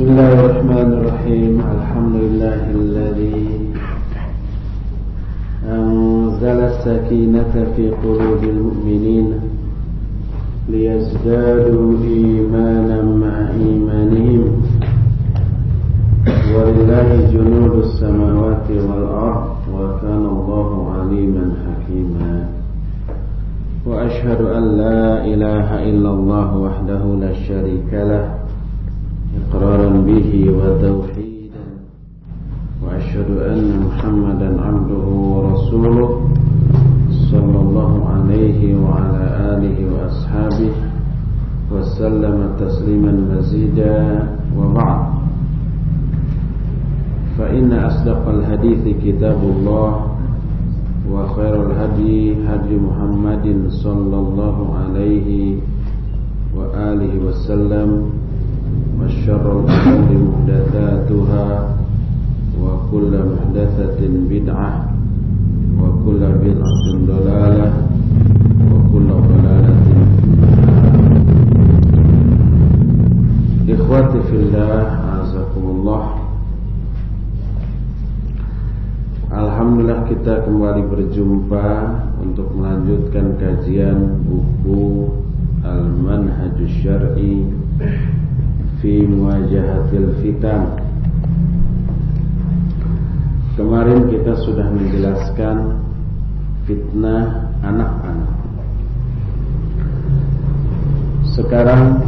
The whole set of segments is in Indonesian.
الله الرحمن الرحيم. الحمد لله الذي أنزل السكينة في قلوب المؤمنين ليزدادوا إيمانا مع إيمانهم ولله جنود السماوات والأرض وكان الله عليما حكيما. وأشهد أن لا إله إلا الله وحده لا شريك له إقرارا به وتوحيدا، وأشهد أن محمدا عبده ورسوله صلى الله عليه وعلى آله وأصحابه وسلم تسليما مزيدا. وبعد، فإن أصدق الحديث كتاب الله وخير الهدي هدي محمد صلى الله عليه وآله وسلم وشر الأمور محدثاتها وكل محدثة بدعة وكل بدعة ضلالة وكل ضلالة في النار. إخواتي في الله أعزكم الله. Alhamdulillah kita kembali berjumpa untuk melanjutkan kajian buku Al-Manhajus Syar'i fi Muwajahatil Fitan. Kemarin kita sudah menjelaskan fitnah anak-anak. Sekarang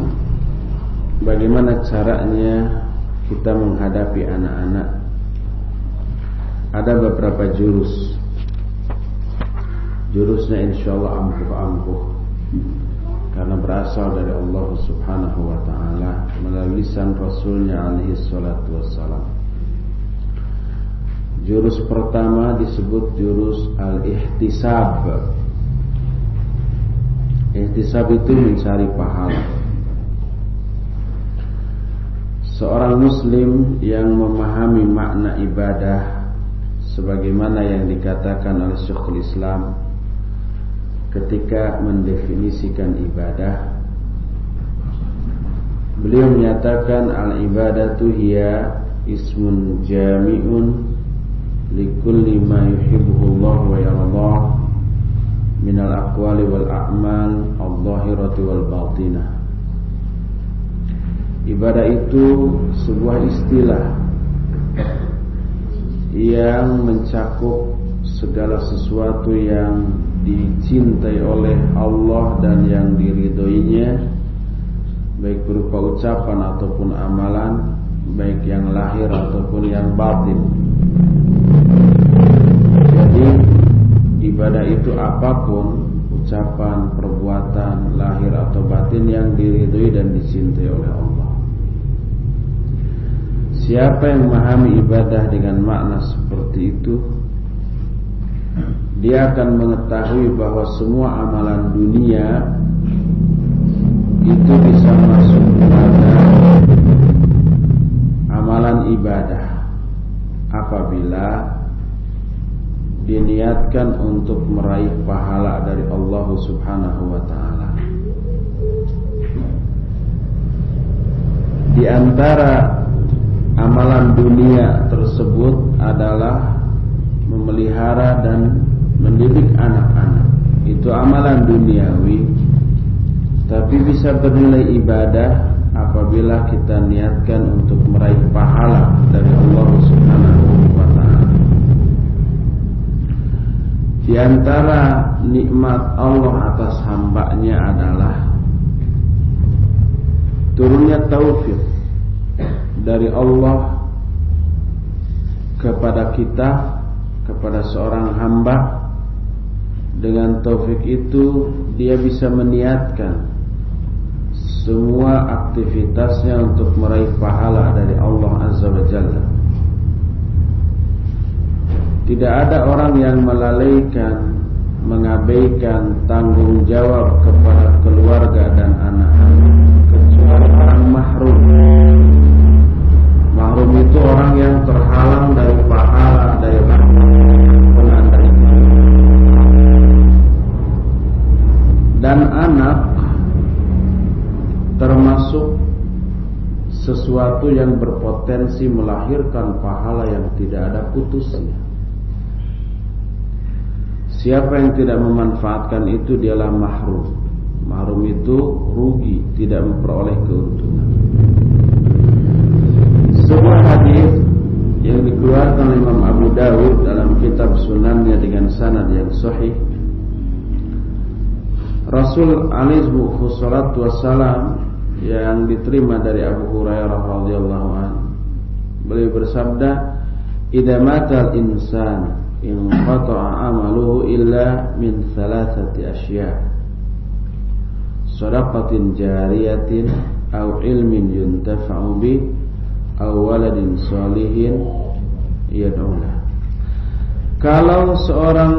bagaimana caranya kita menghadapi anak-anak? Ada beberapa jurus. Jurusnya insyaallah ampuh-ampuh, karena berasal dari Allah Subhanahu wa ta'ala melalui lisan Rasulnya alaihi salatu wassalam. Jurus pertama disebut jurus al-ihtisab. Ihtisab itu mencari pahala. Seorang muslim yang memahami makna ibadah sebagaimana yang dikatakan oleh Syekhul Islam ketika mendefinisikan ibadah, beliau menyatakan al-ibadatu hiya ismun jami'un likulli ma yuhibbuhu Allah wa yardah minal aqwali wal a'mal adh-dhahirati wal batinah. Ibadah itu sebuah istilah yang mencakup segala sesuatu yang dicintai oleh Allah dan yang diridhoinya, baik berupa ucapan ataupun amalan, baik yang lahir ataupun yang batin. Jadi ibadah itu apapun, ucapan, perbuatan, lahir atau batin yang diridhoi dan dicintai oleh Allah. Siapa yang memahami ibadah dengan makna seperti itu, dia akan mengetahui bahwa semua amalan dunia itu bisa masuk kepada amalan ibadah apabila diniatkan untuk meraih pahala dari Allah Subhanahu wa ta'ala. Di antara amalan dunia tersebut adalah memelihara dan mendidik anak-anak. Itu amalan duniawi, tapi bisa bernilai ibadah apabila kita niatkan untuk meraih pahala dari Allah Subhanahu wa ta'ala. Di antara nikmat Allah atas hambanya adalah turunnya taufik dari Allah kepada kita, kepada seorang hamba. Dengan taufik itu dia bisa meniatkan semua aktivitasnya untuk meraih pahala dari Allah Azza wa Jalla. Tidak ada orang yang melalaikan, mengabaikan tanggung jawab kepada keluarga dan anak-anak kecuali orang mahrum. Mahrum itu orang yang terhalang dari pahala, dari rahmat penandai. Dan anak termasuk sesuatu sesuatu yang berpotensi melahirkan pahala yang tidak ada putusnya. Siapa yang tidak memanfaatkan itu dialah mahrum. Mahrum itu rugi, tidak memperoleh keuntungan. Sebuah hadis yang dikeluarkan oleh Imam Abu Dawud dalam kitab Sunannya dengan sanad yang sahih, Rasul alaihi wassalatu wassalam yang diterima dari Abu Hurairah radhiyallahu anhu, beliau bersabda, "Idza matal insan in qata'a amaluhu illa min thalathati asya', shadaqatin jariyatin aw ilmin yuntafa'u bih aw waladin shalihin yad'u lahu." Kalau seorang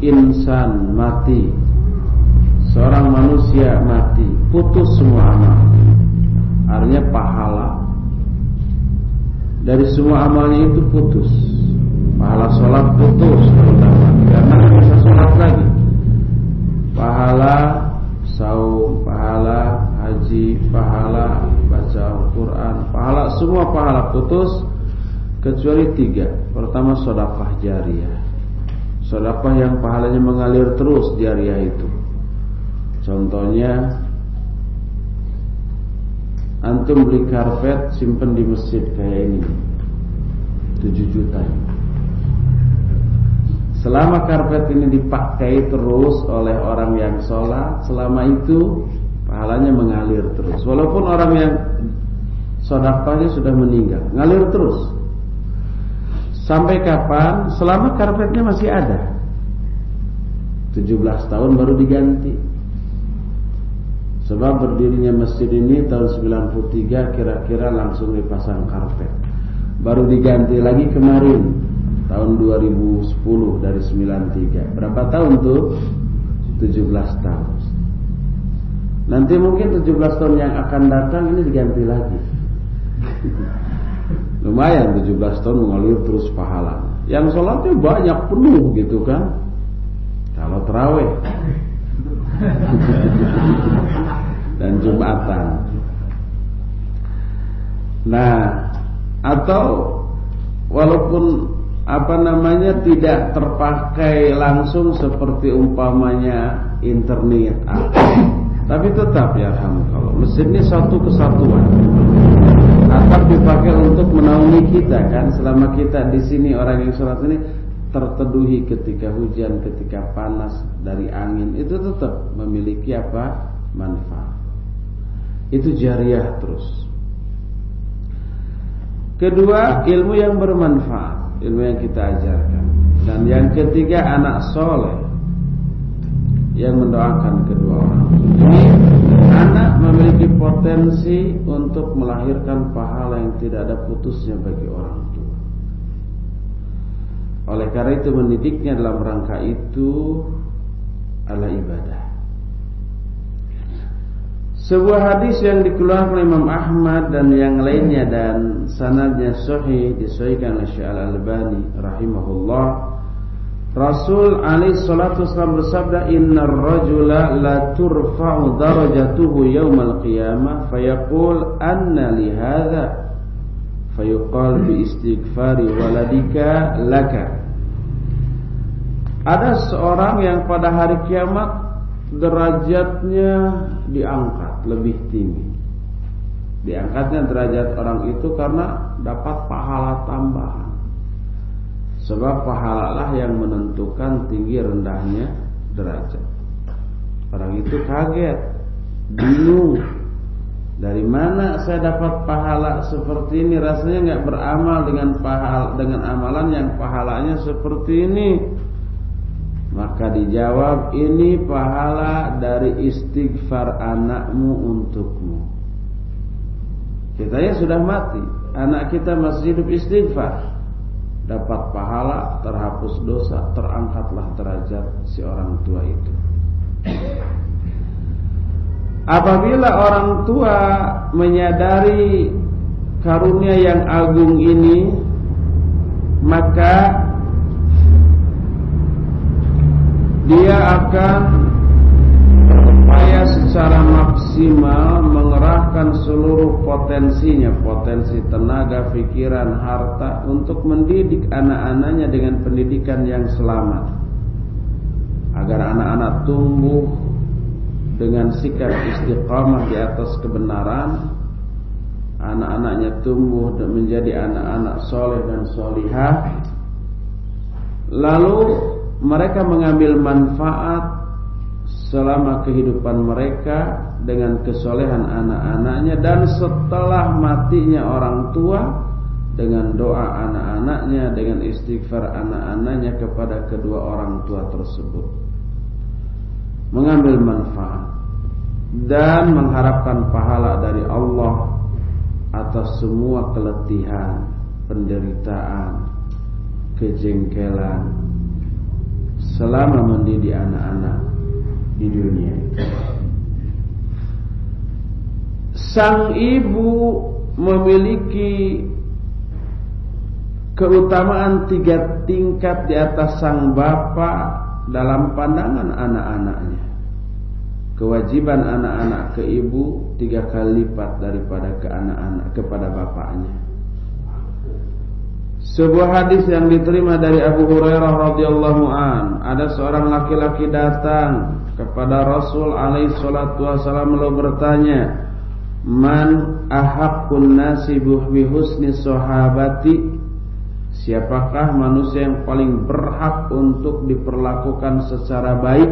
insan mati, seorang manusia mati, putus semua amal, artinya pahala dari semua amalnya itu putus. Pahala sholat putus terutama, karena tidak bisa sholat lagi. Pahala saum, pahala haji, pahala baca Al-Quran, pahala, semua pahala putus kecuali 3. Pertama, sedekah jariyah, sedekah yang pahalanya mengalir terus, jariyah itu. Contohnya, antum beli karpet simpen di masjid kayak ini, 7 juta. Selama karpet ini dipakai terus oleh orang yang sholat, selama itu pahalanya mengalir terus. Walaupun orang yang sedekahnya sudah meninggal, ngalir terus. Sampai kapan? Selama karpetnya masih ada. 17 tahun baru diganti. Sebab berdirinya masjid ini tahun 93 kira-kira langsung dipasang karpet. Baru diganti lagi kemarin tahun 2010 dari 93. Berapa tahun tuh? 17 tahun. Nanti mungkin 17 tahun yang akan datang ini diganti lagi. Lumayan 17 tahun mengalir terus pahala. Yang sholatnya banyak penuh gitu kan. Kalau tarawih dan Jumatan. Nah, atau walaupun tidak terpakai langsung seperti umpamanya internet, tapi tetap ya alhamdulillah, masjid ini satu kesatuan. Atap dipakai untuk menaungi kita kan, selama kita di sini orang yang sholat ini terteduhi ketika hujan, ketika panas dari angin, itu tetap memiliki manfaat. Itu jariyah terus. Kedua, ilmu yang bermanfaat, ilmu yang kita ajarkan. Dan yang ketiga, anak soleh yang mendoakan kedua orang. Ini anak memiliki potensi untuk melahirkan pahala yang tidak ada putusnya bagi orang tua. Oleh karena itu mendidiknya dalam rangka itu adalah ibadah. Sebuah hadis yang dikeluarkan oleh Imam Ahmad dan yang lainnya dan sanadnya sahih, disahihkan oleh Syekh Al-Albani rahimahullah, Rasul alaihi salatu wasallam bersabda, "Innar rajula la turfa'u darajatuhu yaumal qiyamah fayaqul anna li hadza fayuqal bi istighfari waladika laka." Ada seorang yang pada hari kiamat derajatnya diangkat lebih tinggi. Diangkatnya derajat orang itu karena dapat pahala tambahan. Sebab pahalalah yang menentukan tinggi rendahnya derajat. Orang itu kaget, bingung. Dari mana saya dapat pahala seperti ini? Rasanya nggak beramal dengan amalan yang pahalanya seperti ini. Maka dijawab, ini pahala dari istighfar anakmu untukmu. Kita ya sudah mati, anak kita masih hidup, istighfar, dapat pahala, terhapus dosa, terangkatlah derajat si orang tua itu. Apabila orang tua menyadari karunia yang agung ini, maka dia akan berupaya secara maksimal mengerahkan seluruh potensinya, potensi tenaga, pikiran, harta untuk mendidik anak-anaknya dengan pendidikan yang selamat, agar anak-anak tumbuh dengan sikap istiqamah di atas kebenaran, anak-anaknya tumbuh menjadi anak-anak soleh dan solihah, lalu mereka mengambil manfaat selama kehidupan mereka dengan kesolehan anak-anaknya, dan setelah matinya orang tua dengan doa anak-anaknya, dengan istighfar anak-anaknya kepada kedua orang tua tersebut, mengambil manfaat dan mengharapkan pahala dari Allah atas semua keletihan, penderitaan, kejengkelan selama mendidik anak-anak di dunia. Sang ibu memiliki keutamaan 3 tingkat di atas sang bapak dalam pandangan anak-anaknya. Kewajiban anak-anak ke ibu 3 kali lipat daripada ke anak-anak kepada bapaknya. Sebuah hadis yang diterima dari Abu Hurairah radhiyallahu an, ada seorang laki-laki datang kepada Rasul alaihi salatu wasallam lalu bertanya, "Man ahaqqun nasi bi husni sahabati?" Siapakah manusia yang paling berhak untuk diperlakukan secara baik?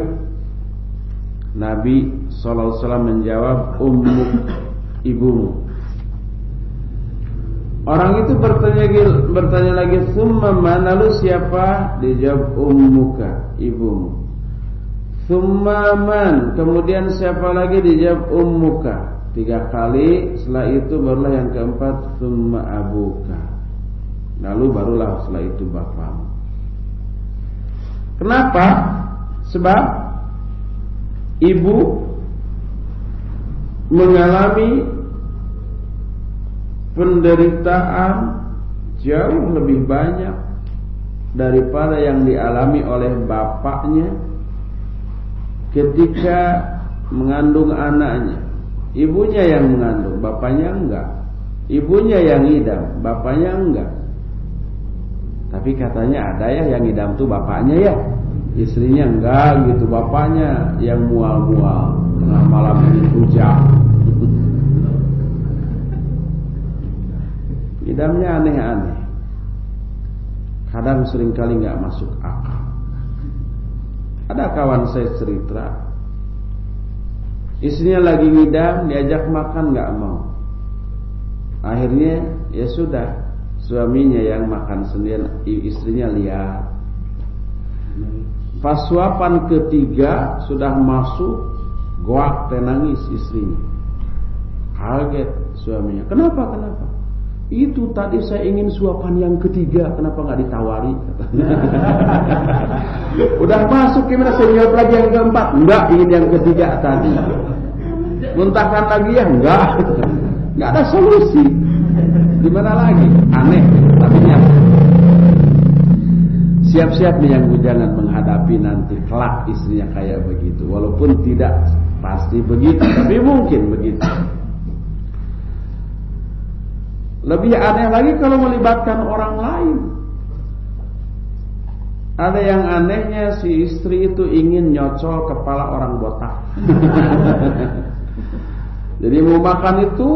Nabi sallallahu alaihi wasallam menjawab, "Ummuk, ibumu." Orang itu bertanya lagi, "Tsumma man?" Lalu siapa? Dijawab, "Ummuka, ibumu." "Tsumma man?" Kemudian siapa lagi? Dijawab, "Ummuka." 3 kali. Setelah itu barulah yang keempat, "Tsumma abuka." Lalu barulah setelah itu bapakmu. Kenapa? Sebab ibu mengalami penderitaan jauh lebih banyak daripada yang dialami oleh bapaknya ketika mengandung anaknya. Ibunya yang mengandung, bapaknya enggak. Ibunya yang ngidam, bapaknya enggak. Tapi katanya ada ya yang ngidam tuh bapaknya ya, istrinya enggak gitu, bapaknya yang mual-mual tengah malam ini hujan. Ngidamnya aneh-aneh, kadang seringkali enggak masuk akal. Ada kawan saya cerita, istrinya lagi ngidam, diajak makan enggak mau. Akhirnya ya sudah, suaminya yang makan sendirian, istrinya lihat. Pas suapan ketiga sudah masuk, goak tenangis istrinya. Kaget suaminya. Kenapa? Itu tadi saya ingin suapan yang ketiga, kenapa nggak ditawari? Udah masuk, gimana saya jawab lagi yang keempat? Enggak, ingin yang ketiga tadi. Muntahkan lagi ya? Enggak. Enggak ada solusi. Gimana lagi? Aneh, tapi nyata. Siap-siap nih yang bujangan menghadapi nanti kelak istrinya kayak begitu. Walaupun tidak pasti begitu, tapi mungkin begitu. Lebih aneh lagi kalau melibatkan orang lain. Ada yang anehnya, si istri itu ingin nyocol kepala orang botak. Jadi mau makan itu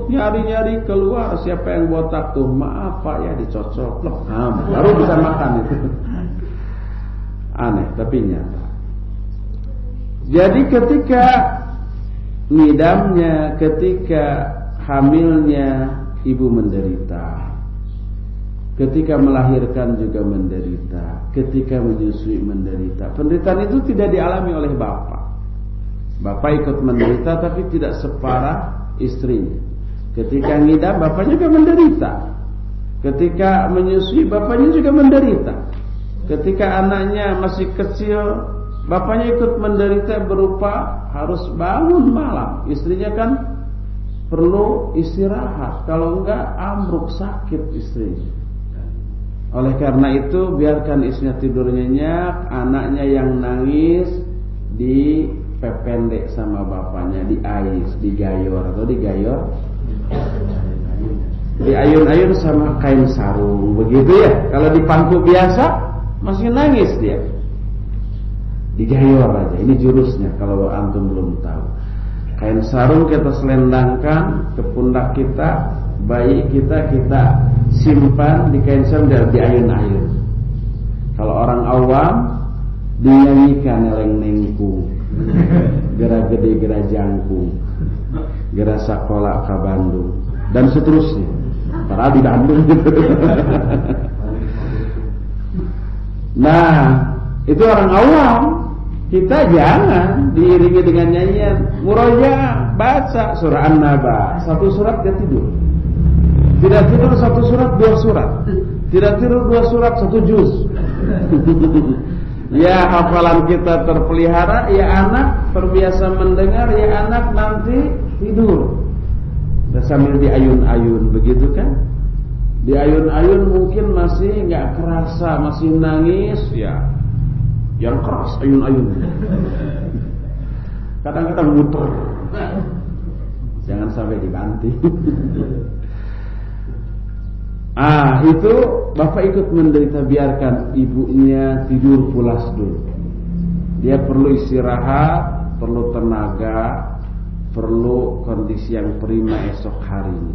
nyari-nyari keluar siapa yang botak tuh. Maaf Pak ya, dicocok. Baru bisa makan itu. Aneh tapi nyata. Jadi ketika ngidamnya, ketika hamilnya, ibu menderita. Ketika melahirkan juga menderita. Ketika menyusui menderita. Penderitaan itu tidak dialami oleh bapak. Bapak ikut menderita tapi tidak separah istrinya. Ketika ngidam, bapaknya juga menderita. Ketika menyusui, bapaknya juga menderita. Ketika anaknya masih kecil, bapaknya ikut menderita berupa harus bangun malam. Istrinya kan perlu istirahat. Kalau enggak, ambruk sakit istrinya. Oleh karena itu, biarkan istrinya tidur nyenyak, anaknya yang nangis di dipependek sama bapaknya, diais, digayor atau digayor, diayun-ayun sama kain sarung, begitu ya. Kalau di pangku biasa masih nangis dia. Digayor aja, ini jurusnya kalau antum belum tahu. Kain sarung kita selendangkan ke pundak kita, bayi kita simpan di kain sarung dan diayun-ayun. Kalau orang awam dinyanyikan eleng nengku, gera gede gera jangkung, gera sakola ka Bandung dan seterusnya. Padahal di Bandung gitu. Nah, itu orang awam. Kita jangan diiringi dengan nyanyian. Murojaah, baca surah An-Naba, satu surat dia tidur. Tidak tidur satu surat, dua surat. Tidak tidur dua surat, satu juz. Ya hafalan kita terpelihara, ya anak terbiasa mendengar, ya anak nanti tidur. Dan sambil diayun-ayun, begitu kan? Diayun-ayun mungkin masih nggak kerasa, masih nangis, ya. Yang keras ayun-ayun. Kadang-kadang muter. Jangan sampai dibanting. Itu bapak ikut menderita, biarkan ibunya tidur pulas dulu. Dia perlu istirahat, perlu tenaga, perlu kondisi yang prima esok harinya.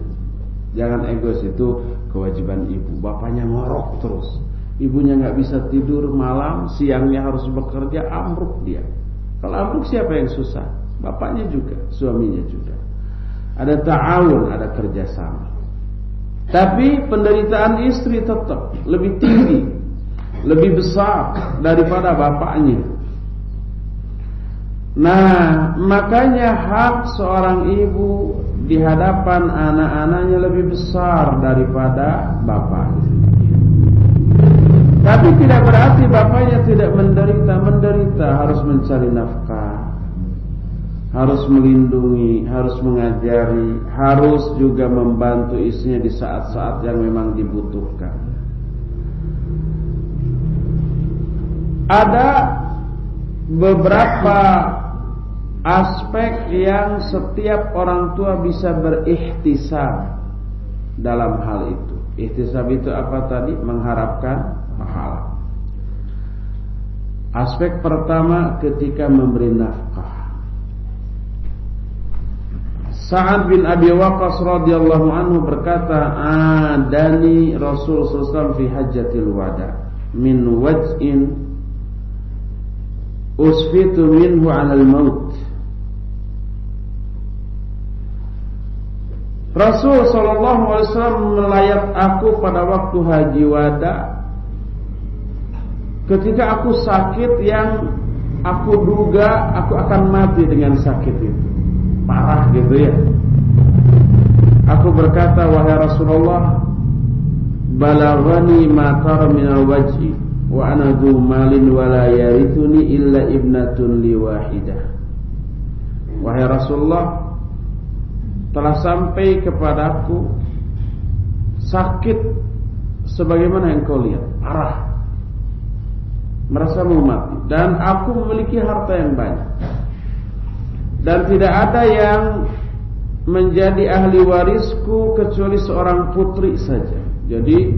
Jangan egois, itu kewajiban ibu. Bapaknya ngorok terus, ibunya nggak bisa tidur malam, siangnya harus bekerja, ambruk dia. Kalau ambruk siapa yang susah? Bapaknya juga, suaminya juga. Ada ta'awun, ada kerjasama. Tapi penderitaan istri tetap lebih tinggi, lebih besar daripada bapaknya. Nah, makanya hak seorang ibu di hadapan anak-anaknya lebih besar daripada bapaknya. Tapi tidak berarti bapaknya tidak menderita, harus mencari nafkah, harus melindungi, harus mengajari, harus juga membantu istrinya di saat-saat yang memang dibutuhkan. Ada beberapa aspek yang setiap orang tua bisa berikhtisab dalam hal itu. Ihtisab itu apa tadi? Mengharapkan pahala. Aspek pertama ketika memberi nafkah. Sa'ad bin Abi Waqqas radhiyallahu anhu berkata, "Adani Rasul sallallahu alaihi wasallam fi hajjatil wada min waj'in usfitu minhu 'alal maut." Rasul sallallahu alaihi wasallam melayat aku pada waktu haji wada ketika aku sakit yang aku duga aku akan mati dengan sakit itu. Parah gitu ya. Aku berkata, "Wahai Rasulullah, balaghani ma tara min al-wajhi wa ana dzu malin wa la yarithuni illa ibnatun li wahidah." Wahai Rasulullah, telah sampai kepadaku sakit sebagaimana yang kau lihat, parah, merasa mau mati, dan aku memiliki harta yang banyak, dan tidak ada yang menjadi ahli warisku kecuali seorang putri saja. Jadi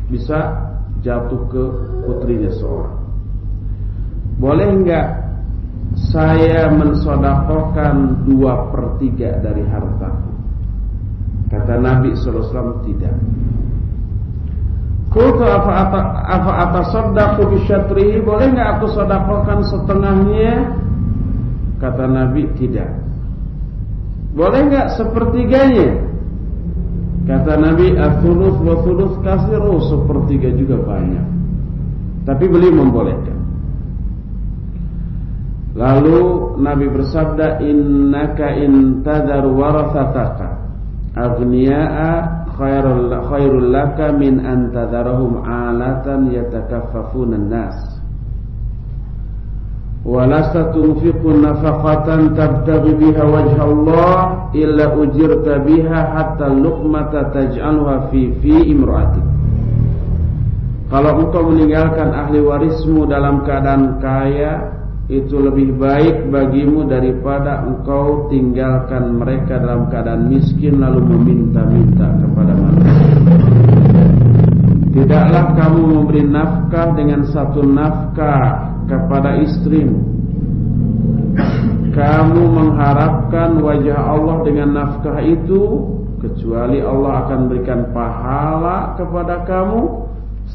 bisa jatuh ke putrinya seorang. Boleh enggak saya mensedekahkan 2/3 dari hartaku? Kata Nabi sallallahu alaihi wasallam, tidak. Qultu afa atasaddaqu bi syatrihi, boleh enggak aku sedekahkan setengahnya? Kata Nabi, tidak. Boleh enggak sepertiganya? Kata Nabi, ats-tsuluts wa tsuluts katsir, sepertiga juga banyak. Tapi beliau membolehkan. Lalu Nabi bersabda, "Innaka in tadhar warathataka aghniya'a khairul laka min an tadharahum 'alatan yatakaffafuna an-nas. Wa lasta tunfiqu nafaqatan tabtaghi biha wajha Allah illa ujirta biha hatta luqmata taj'alha fi imra'atik." Kalau engkau meninggalkan ahli warismu dalam keadaan kaya, itu lebih baik bagimu daripada engkau tinggalkan mereka dalam keadaan miskin lalu meminta-minta kepada manusia. Tidaklah kamu memberi nafkah dengan satu nafkah kepada istrimu, kamu mengharapkan wajah Allah dengan nafkah itu, kecuali Allah akan berikan pahala kepada kamu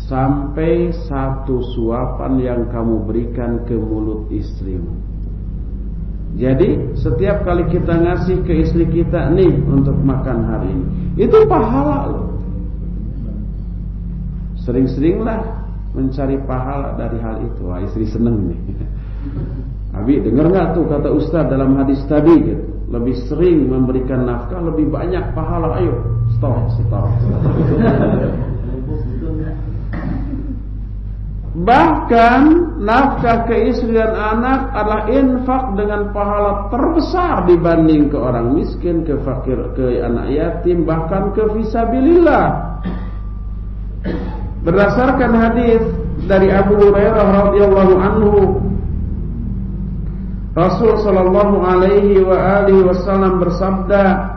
sampai satu suapan yang kamu berikan ke mulut istrimu. Jadi setiap kali kita ngasih ke istri kita, nih untuk makan hari ini, itu pahala loh. Sering-seringlah mencari pahala dari hal itu. Wah, istri seneng nih. Abi dengar nggak tuh kata Ustaz dalam hadis tadi gitu, lebih sering memberikan nafkah lebih banyak pahala. Ayo stop. Bahkan nafkah ke istri dan anak adalah infak dengan pahala terbesar dibanding ke orang miskin, ke fakir, ke anak yatim, bahkan ke fisabilillah. Berdasarkan hadis dari Abu Hurairah radhiyallahu anhu, Rasul sallallahu alaihi wa alihi wasallam bersabda,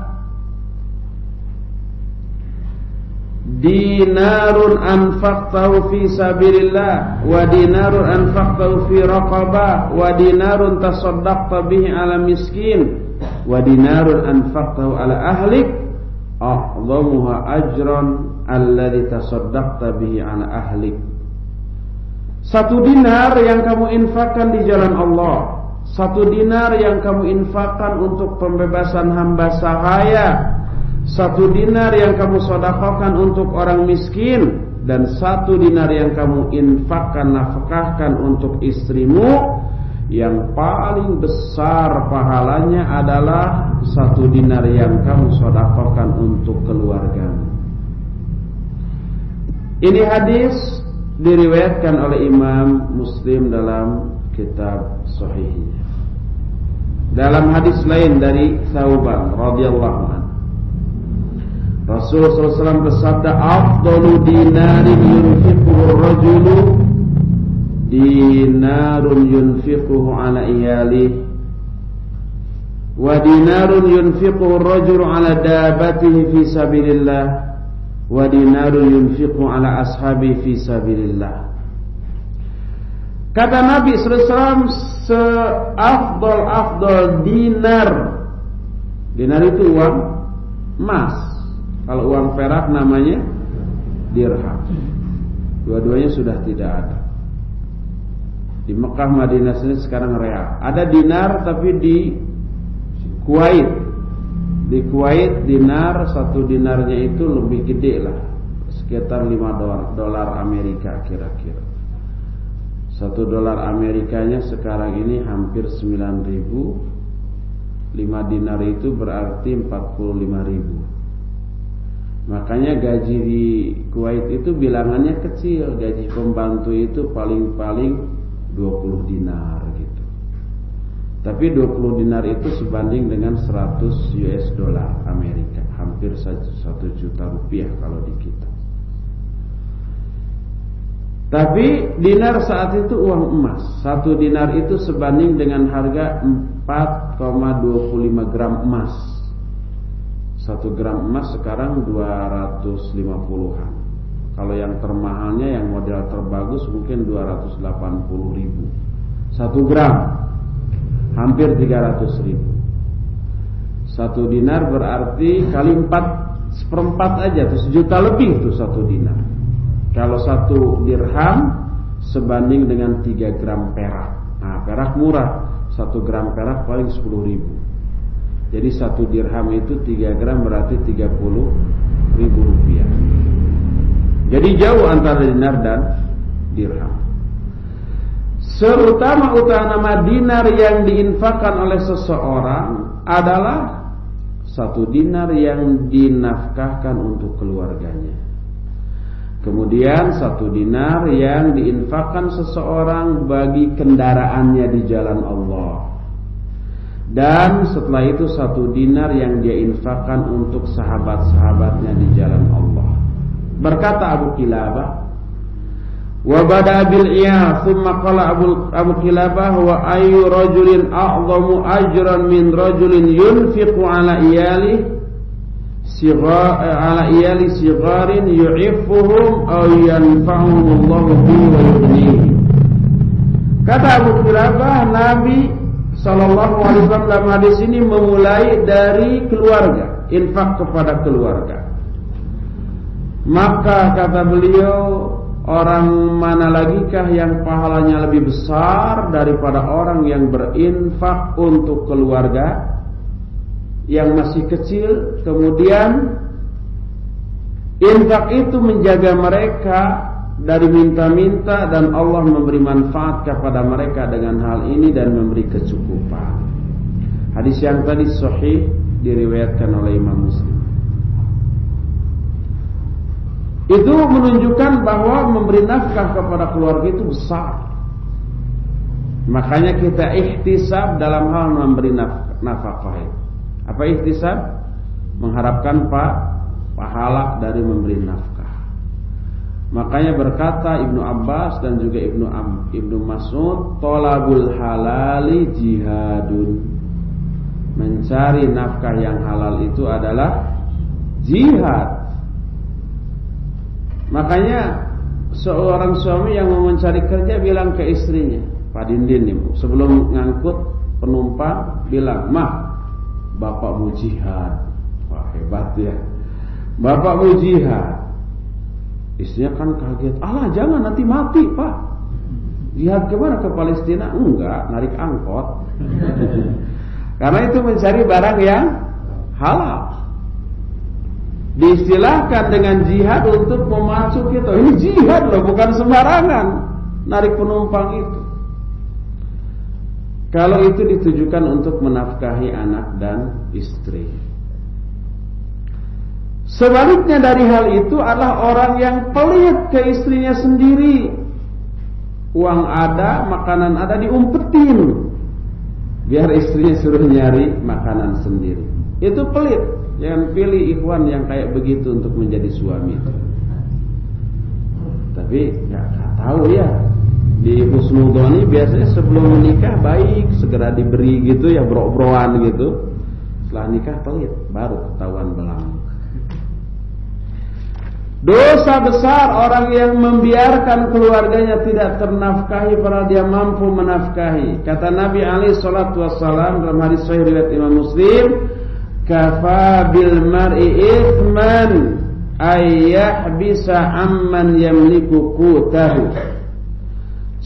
dinarun anfaqtahu fi sabilillah wa dinarun anfaqtahu fi raqabah wa dinarun tasaddaqta bihi ala miskin wa dinarun anfaqtahu ala ahlik a'dhamuha ajran alladhi tasaddaqta bihi ala ahlik. Satu dinar yang kamu infakkan di jalan Allah, satu dinar yang kamu infakkan untuk pembebasan hamba sahaya, satu dinar yang kamu sedekahkan untuk orang miskin, dan satu dinar yang kamu infakkan, nafkahkan untuk istrimu, yang paling besar pahalanya adalah satu dinar yang kamu sedekahkan untuk keluargamu. Ini hadis diriwayatkan oleh Imam Muslim dalam kitab Sahihnya. Dalam hadis lain dari Thauban radhiyallahu anhu, Rasulullah SAW bersabda, afdalu dinarin yunfiquhu rajulu dinarun yunfiquhu ala iyalihi wa dinarun yunfiquhu rajulu ala dabatihi fi sabilillah wa dinarun yunfiquhu ala ashabi fi sabilillah. Kata Nabi SAW, seafdal dinar, dinar itu uang emas. Kalau uang perak namanya dirham. Dua-duanya sudah tidak ada. Di Mekah, Madinah sini sekarang real. Ada dinar tapi di Kuwait. Di Kuwait dinar, satu dinarnya itu lebih gede lah, sekitar $5 Amerika kira-kira. $1 Amerikanya sekarang ini hampir 9.000. 5 dinar itu berarti 45.000. Makanya gaji di Kuwait itu bilangannya kecil. Gaji pembantu itu paling-paling 20 dinar gitu. Tapi 20 dinar itu sebanding dengan 100 US dollar Amerika, hampir 1 juta rupiah kalau di kita. Tapi dinar saat itu uang emas. 1 dinar itu sebanding dengan harga 4,25 gram emas. 1 gram emas sekarang 250-an. Kalau yang termahalnya, yang model terbagus mungkin 280.000. 1 gram hampir 300.000. 1 dinar berarti kali 4, seperempat aja tuh 1 juta lebih tuh 1 dinar. Kalau 1 dirham sebanding dengan 3 gram perak. Nah, perak murah. 1 gram perak paling 10.000. Jadi 1 dirham itu 3 gram berarti 30.000 rupiah. Jadi jauh antara dinar dan dirham. Seutama-utama dinar yang diinfakkan oleh seseorang adalah 1 dinar yang dinafkahkan untuk keluarganya. Kemudian 1 dinar yang diinfakkan seseorang bagi kendaraannya di jalan Allah. Dan setelah itu 1 dinar yang dia infakkan untuk sahabat-sahabatnya di jalan Allah. Berkata Abu Kilabah, Wa bada bil iyah thumma qala Abu Kilabah wa ayyu rajulin a'zamu ajran min rajulin yunfiqu ala iyali sigarin yu'iffuhum aw yanfa'uhum Allahu bihi wa yughnihi. Kata Abu Kilabah, Nabi sallallahu alaihi wasallam dalam hadis ini memulai dari keluarga, infak kepada keluarga. Maka kata beliau, orang mana lagikah yang pahalanya lebih besar daripada orang yang berinfak untuk keluarga yang masih kecil, kemudian infak itu menjaga mereka dari minta-minta dan Allah memberi manfaat kepada mereka dengan hal ini dan memberi kecukupan. Hadis yang tadi sahih diriwayatkan oleh Imam Muslim. Itu menunjukkan bahwa memberi nafkah kepada keluarga itu besar. Makanya kita ihtisab dalam hal memberi nafkah. Apa ihtisab? Mengharapkan pahala dari memberi nafkah. Makanya berkata Ibnu Abbas dan juga Ibnu Mas'ud, thalabul halali jihadun. Mencari nafkah yang halal itu adalah jihad. Makanya seorang suami yang mau mencari kerja bilang ke istrinya, Pak Dindin nih, sebelum ngangkut penumpang bilang, "Mah, bapak mau jihad." Wah, hebat ya. Bapak mau jihad. Istrinya kan kaget. "Alah, jangan, nanti mati, Pak." "Jihad kemana? Ke Palestina?" "Enggak, narik angkot." Karena itu mencari barang yang halal. Diistilahkan dengan jihad untuk memacu kita. Ini jihad loh, bukan sembarangan narik penumpang itu. Kalau itu ditujukan untuk menafkahi anak dan istri. Sebaliknya dari hal itu adalah orang yang pelit ke istrinya sendiri. Uang ada, makanan ada, diumpetin. Biar istrinya suruh nyari makanan sendiri. Itu pelit. Jangan pilih ikhwan yang kayak begitu untuk menjadi suami. Tapi nggak tahu ya. Di husnudhoni biasanya sebelum menikah baik, segera diberi gitu ya, bro-broan gitu. Setelah nikah pelit, baru ketahuan belang. Dosa besar orang yang membiarkan keluarganya tidak ternafkahi padahal dia mampu menafkahi. Kata Nabi alaihi salatu wassalam dalam hadis sahih riwayat Imam Muslim, kafa bil mar'i ithman ay yahbisa amman yamliku qutahu.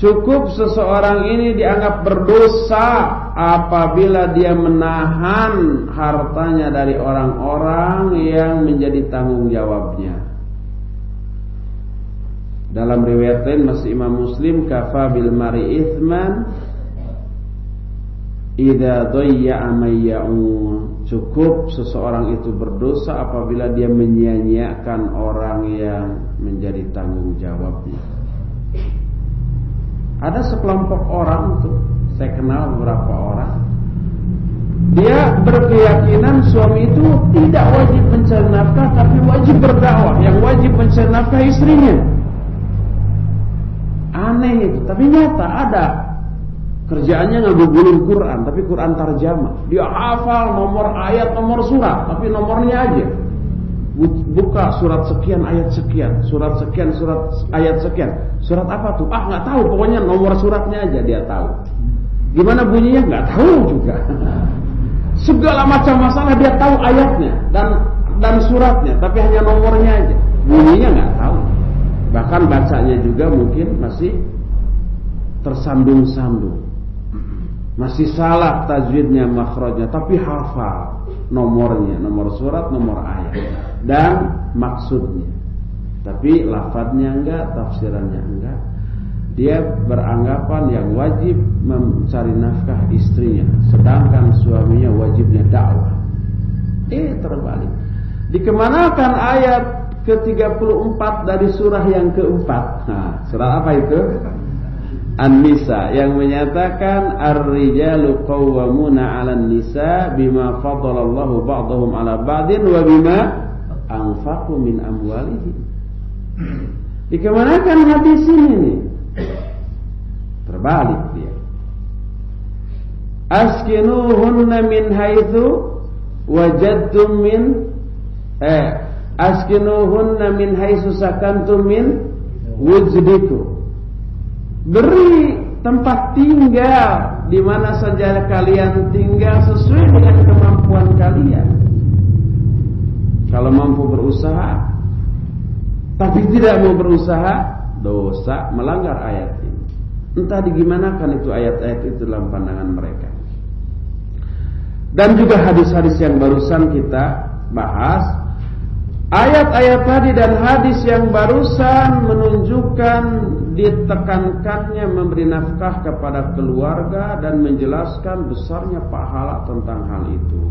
Cukup seseorang ini dianggap berdosa apabila dia menahan hartanya dari orang-orang yang menjadi tanggung jawabnya. Dalam riwayat lain masih Imam Muslim, kafa bil mar'i ithman idza dayya'a mayya'un. Cukup seseorang itu berdosa apabila dia menyia-nyiakan orang yang menjadi tanggung jawabnya. Ada sekelompok orang tuh, saya kenal beberapa orang. Dia berkeyakinan suami itu tidak wajib mencari nafkah, tapi wajib berdakwah. Yang wajib mencari nafkah istrinya. Aneh itu, tapi nyata ada. Kerjaannya ngagugulin Quran, tapi Quran tarjamah. Dia hafal nomor ayat, nomor surat, tapi nomornya aja. Buka surat sekian, ayat sekian, surat sekian, surat ayat sekian. Surat apa tuh? Ah, nggak tahu. Pokoknya nomor suratnya aja dia tahu. Gimana bunyinya nggak tahu juga. Segala macam masalah dia tahu ayatnya dan suratnya, tapi hanya nomornya aja. Bunyinya nggak tahu. Bahkan bacanya juga mungkin masih tersambung-sambung. Masih salah tajwidnya, makhrajnya, tapi hafal nomornya, nomor surat, nomor ayat dan maksudnya. Tapi lafadznya enggak, tafsirannya enggak. Dia beranggapan yang wajib mencari nafkah istrinya, sedangkan suaminya wajibnya dakwah. Terbalik. Dikemanakan ayat ke-34 dari surah yang keempat? Nah, surah apa itu? An-Nisa, yang menyatakan ar-rijalu qawwamuna 'alan nisa bima faddalallahu ba'dahum 'ala ba'din wa bima anfaqu min amwalihim. Dikemanakan hadis ini nih? Terbalik dia. Askinuhunna min haitsu wajadtum min askinuhunna min haitsu sakantum min wujdikum. Beri tempat tinggal di mana saja kalian tinggal sesuai dengan kemampuan kalian. Kalau mampu berusaha, tapi tidak mau berusaha, dosa, melanggar ayat ini. Entah digimanakan itu ayat-ayat itu dalam pandangan mereka. Dan juga hadis-hadis yang barusan kita bahas, ayat-ayat tadi dan hadis yang barusan menunjukkan ditekankannya memberi nafkah kepada keluarga dan menjelaskan besarnya pahala tentang hal itu.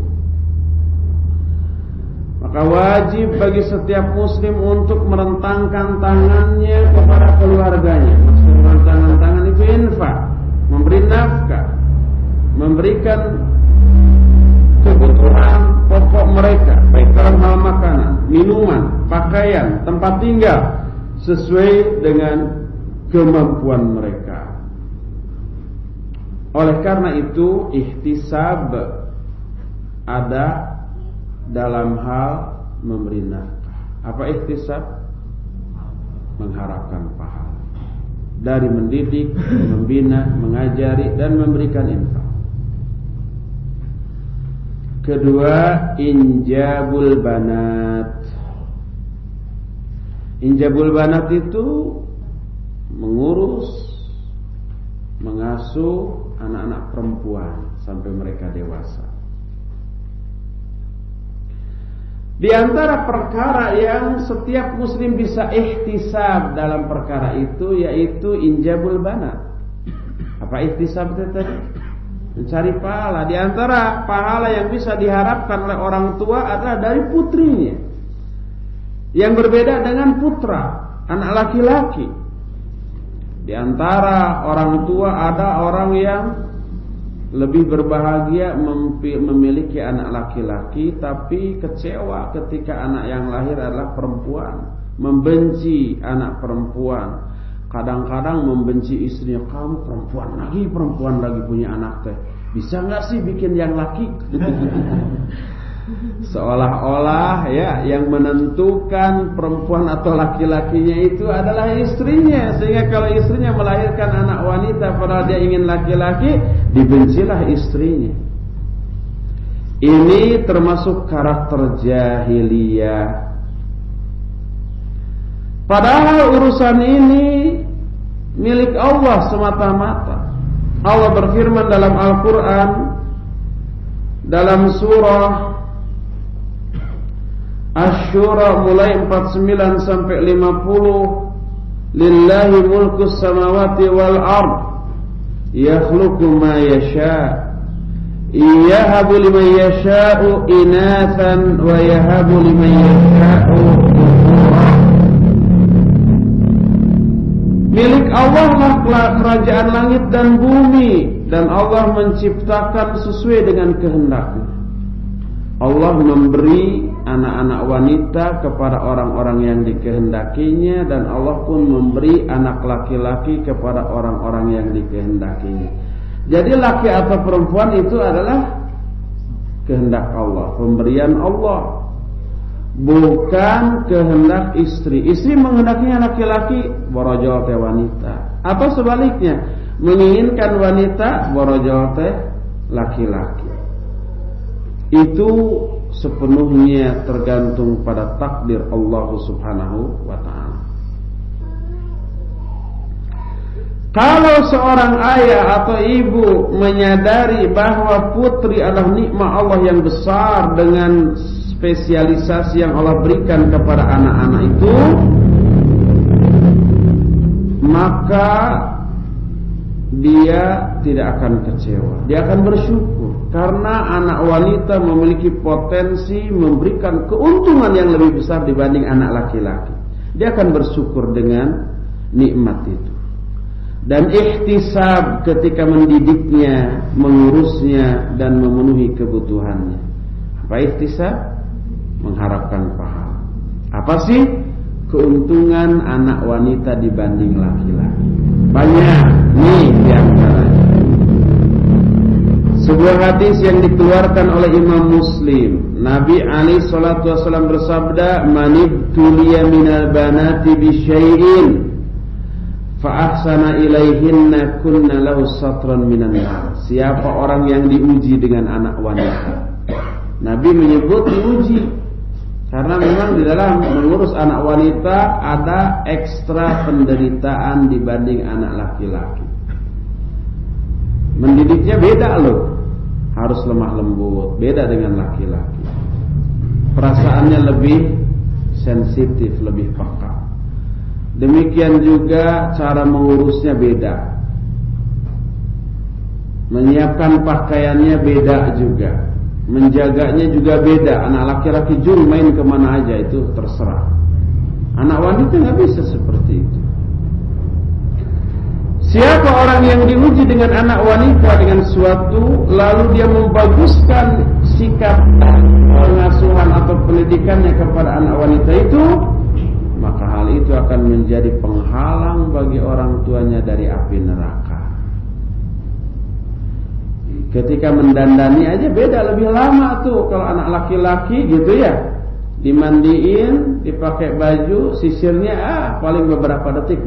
Maka wajib bagi setiap muslim untuk merentangkan tangannya kepada keluarganya. Maksud merentangkan tangan itu infak, memberi nafkah, memberikan kebutuhan pokok mereka, baik dalam hal makanan, minuman, pakaian, tempat tinggal, sesuai dengan kemampuan mereka. Oleh karena itu, ihtisab ada dalam hal memberi nafkah. Apa ihtisab? Mengharapkan pahala dari mendidik, membina, mengajari dan memberikan infak. Kedua, injabul banat. Injabul banat itu mengurus, mengasuh anak-anak perempuan sampai mereka dewasa. Di antara perkara yang setiap muslim bisa ihtisab dalam perkara itu yaitu injabul banat. Apa ihtisab itu tadi? Mencari pahala. Di antara pahala yang bisa diharapkan oleh orang tua adalah dari putrinya, yang berbeda dengan putra, anak laki-laki. Di antara orang tua ada orang yang lebih berbahagia memiliki anak laki-laki, tapi kecewa ketika anak yang lahir adalah perempuan, membenci anak perempuan. Kadang-kadang membenci istrinya, kamu perempuan lagi punya anak teh, bisa nggak sih bikin yang laki? Seolah-olah ya yang menentukan perempuan atau laki-lakinya itu adalah istrinya, sehingga kalau istrinya melahirkan anak wanita padahal dia ingin laki-laki, dibencilah istrinya. Ini termasuk karakter jahiliyah. Padahal urusan ini milik Allah semata-mata. Allah berfirman dalam Al-Quran, dalam surah Asy-Syura mulai 49 sampai 50, Lillahi mulkus samawati wal ard, yakhluqu ma yasha, yahabu liman yasha'u inathan wa yahabu liman yasha'u dhukur. Milik Allah lah kerajaan langit dan bumi, dan Allah menciptakan sesuai dengan kehendaknya. Allah memberi anak-anak wanita kepada orang-orang yang dikehendakinya, dan Allah pun memberi anak laki-laki kepada orang-orang yang dikehendakinya. Jadi laki atau perempuan itu adalah kehendak Allah, pemberian Allah, bukan kehendak istri. Istri menghendakinya laki-laki, borojol teh wanita, atau sebaliknya menginginkan wanita, borojol teh laki-laki. Itu sepenuhnya tergantung pada takdir Allah Subhanahu wa ta'ala. Kalau seorang ayah atau ibu menyadari bahwa putri adalah nikmat Allah yang besar dengan spesialisasi yang Allah berikan kepada anak-anak itu, maka dia tidak akan kecewa, dia akan bersyukur. Karena anak wanita memiliki potensi memberikan keuntungan yang lebih besar dibanding anak laki-laki. Dia akan bersyukur dengan nikmat itu. Dan ihtisab ketika mendidiknya, mengurusnya, dan memenuhi kebutuhannya. Apa ihtisab? Mengharapkan pahala. Apa sih? keuntungan anak wanita dibanding laki-laki. Banyak nih diantaranya. Sebuah hadis yang dikeluarkan oleh Imam Muslim, Nabi alaihi salatu wasallam bersabda, "Manibtuliya minal banati bisyai'in fa ahsana ilaihinna kunna lahu satran minan nar." Siapa orang yang diuji dengan anak wanita? Nabi menyebut diuji karena memang di dalam mengurus anak wanita ada ekstra penderitaan dibanding anak laki-laki. Mendidiknya beda loh, harus lemah lembut, beda dengan laki-laki. Perasaannya lebih sensitif, lebih peka. Demikian juga cara mengurusnya beda. Menyiapkan pakaiannya beda juga. Menjaganya juga beda. Anak laki-laki juru main kemana aja itu terserah. Anak wanita nggak bisa seperti itu. Siapa orang yang diuji dengan anak wanita dengan suatu, lalu dia membaguskan sikap pengasuhan atau pendidikannya kepada anak wanita itu, maka hal itu akan menjadi penghalang bagi orang tuanya dari api neraka. Ketika mendandani aja beda, lebih lama tuh kalau anak laki-laki gitu ya. Dimandiin, dipakai baju, sisirnya paling beberapa detik,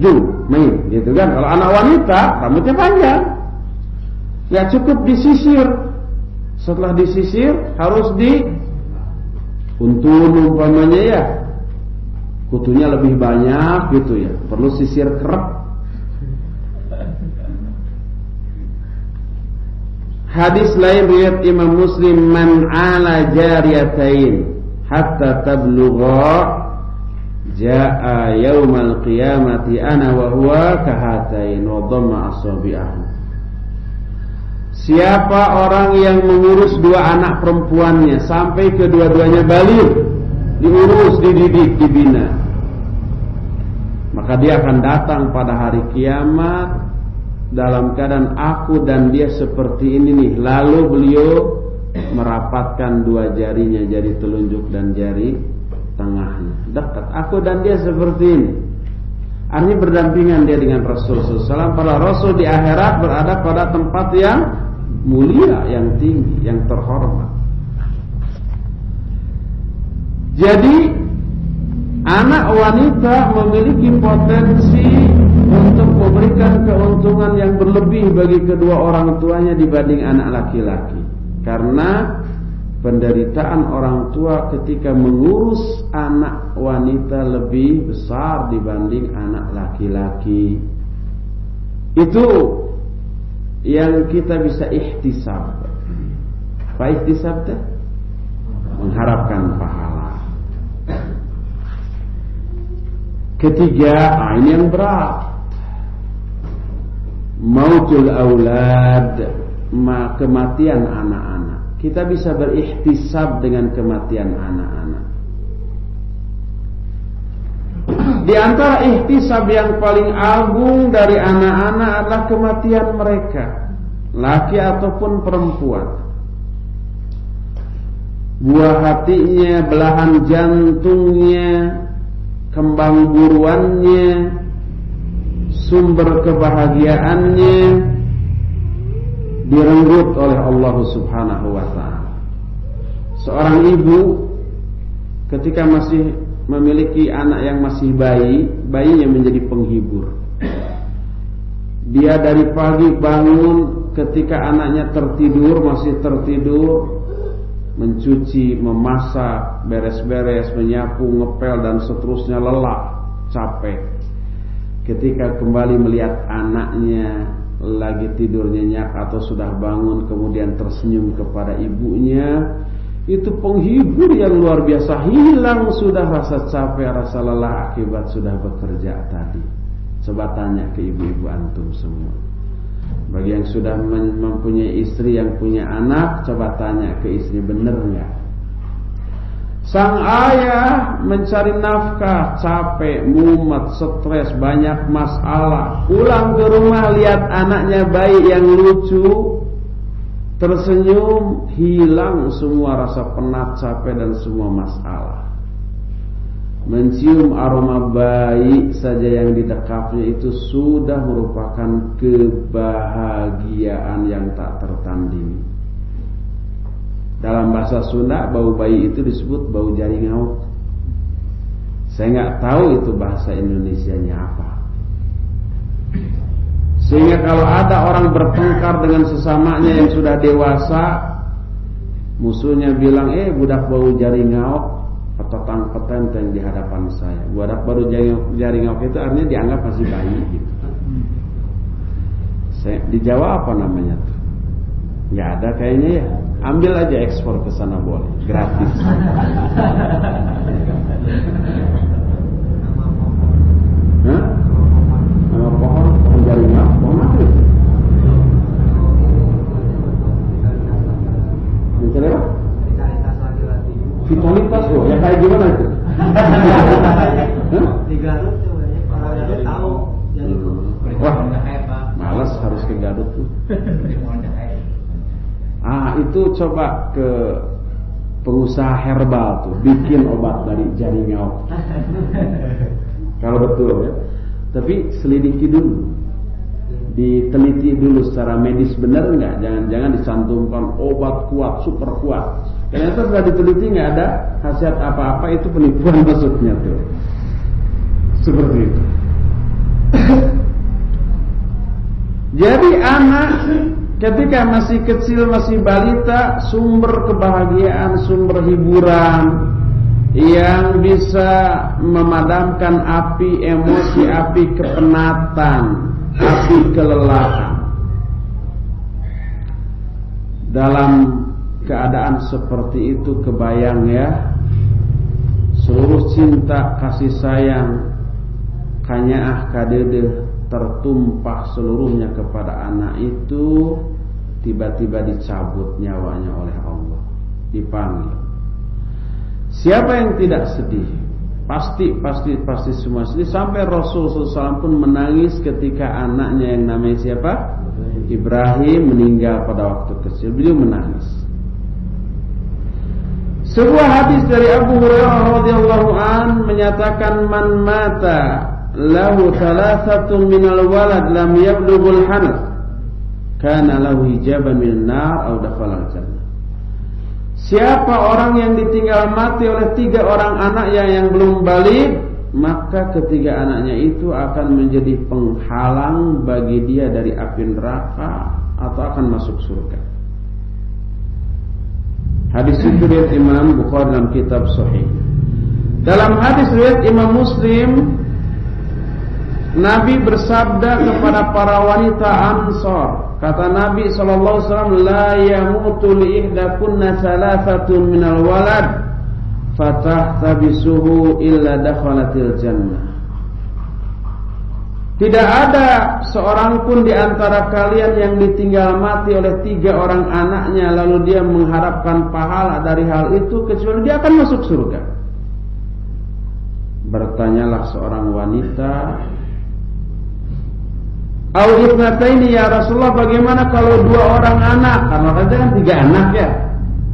main gitu kan. Kalau anak wanita rambutnya panjang, nggak cukup disisir. Setelah disisir harus dituntun umpamanya ya, kutunya lebih banyak gitu ya, perlu sisir kerap. Hadis lain riwayat Imam Muslim, "Man ala jariyatain hatta tablugha jaa yaumal qiyamati ana wa huwa kahatain wa dhamma asabi'ahu." Siapa orang yang mengurus dua anak perempuannya sampai kedua-duanya baligh, diurus, dididik, dibina, maka dia akan datang pada hari kiamat dalam keadaan aku dan dia seperti ini nih. Lalu beliau merapatkan dua jarinya, jari telunjuk dan jari tengahnya dekat. Aku dan dia seperti ini. Artinya berdampingan dia dengan Rasul SAW. Para Rasul di akhirat berada pada tempat yang mulia, yang tinggi, yang terhormat. Jadi anak wanita memiliki potensi untuk memberikan keuntungan yang berlebih bagi kedua orang tuanya dibanding anak laki-laki. Karena penderitaan orang tua ketika mengurus anak wanita lebih besar dibanding anak laki-laki. Itu yang kita bisa ihtisab. Apa ihtisab teh? Mengharapkan pahala. Ketiga, ini yang berat. Mautul aulad, kematian anak-anak. Kita bisa berihtisab dengan kematian anak-anak. Di antara ihtisab yang paling agung dari anak-anak adalah kematian mereka, laki ataupun perempuan. Buah hatinya, belahan jantungnya, kembang buruannya, sumber kebahagiaannya direnggut oleh Allah Subhanahu wa ta'ala. Seorang ibu ketika masih memiliki anak yang masih bayi, bayinya menjadi penghibur. Dia dari pagi bangun ketika anaknya tertidur, masih tertidur, mencuci, memasak, beres-beres, menyapu, ngepel dan seterusnya, lelah, capek. Ketika kembali melihat anaknya lagi tidur nyenyak atau sudah bangun kemudian tersenyum kepada ibunya, itu penghibur yang luar biasa. Hilang sudah rasa capek, rasa lelah akibat sudah bekerja tadi. Coba tanya ke ibu-ibu antum semua. Bagi yang sudah mempunyai istri, yang punya anak, coba tanya ke istri, bener nggak? Sang ayah mencari nafkah, capek, mumet, stres, banyak masalah. Pulang ke rumah lihat anaknya bayi yang lucu, tersenyum, hilang semua rasa penat, capek dan semua masalah. mencium aroma bayi saja yang didekapnya itu sudah merupakan kebahagiaan yang tak tertandingi. Dalam bahasa Sunda, bau bayi itu disebut bau jari ngauk. Saya nggak tahu itu bahasa Indonesianya apa. Sehingga kalau ada orang bertengkar dengan sesamanya yang sudah dewasa, musuhnya bilang, budak bau jari ngauk, petotang petenteng di hadapan saya. Budak baru jari ngauk itu artinya dianggap masih bayi gitu. Di Jawa apa namanya tuh? Nggak ada kayaknya ya. Ambil aja ekspor ke sana boleh, gratis. Hah? Nama pohon jari ngauk, pohon apa itu? Mencari apa? Vitalitas loh, ya kayak gimana itu? Di Garut tuh banyak orang yang tahu jadi itu. Wah, malas harus ke Garut tuh. Itu coba ke pengusaha herbal tuh, bikin obat dari jari ngauk. Kalau betul ya. Tapi selidiki dulu, diteliti dulu secara medis benar nggak? Jangan dicantumkan obat kuat, super kuat. Ternyata setelah diteliti nggak ada khasiat apa-apa, itu penipuan maksudnya tuh. Seperti itu. Jadi anak ketika masih kecil, masih balita, sumber kebahagiaan, sumber hiburan yang bisa memadamkan api emosi, api kepenatan, api kelelahan. Dalam keadaan seperti itu kebayang ya, seluruh cinta kasih sayang kanyaah kadedeh tertumpah seluruhnya kepada anak itu, tiba-tiba dicabut nyawanya oleh Allah, dipanggil. Siapa yang tidak sedih? Pasti semua sedih. Sampai Rasul SAW pun menangis ketika anaknya yang namanya siapa? Ibrahim meninggal pada waktu kecil. Beliau menangis. Sebuah hadis dari Abu Hurairah radhiyallahu an menyatakan, man mata lahu thalathatun minal walad lam yablughul hanath kana lahu hijaban minan nar aw dakhala al-jannah. Siapa orang yang ditinggal mati oleh 3 orang anaknya yang belum balik, maka ketiga anaknya itu akan menjadi penghalang bagi dia dari api neraka atau akan masuk surga. Hadis itu riwayat Imam Bukhari dalam kitab Sahih. Dalam hadis riwayat Imam Muslim, Nabi bersabda kepada para wanita Ansar, kata Nabi SAW, la yamutu li ihdakunna thalathatun minal walad fatahtabisuhu illa dakhalatil jannah. Tidak ada seorang pun di antara kalian yang ditinggal mati oleh 3 orang anaknya lalu dia mengharapkan pahala dari hal itu kecuali dia akan masuk surga. Bertanyalah seorang wanita, au itnataini ya Rasulullah, bagaimana kalau 2 orang anak? Karena saja kan 3 anak ya.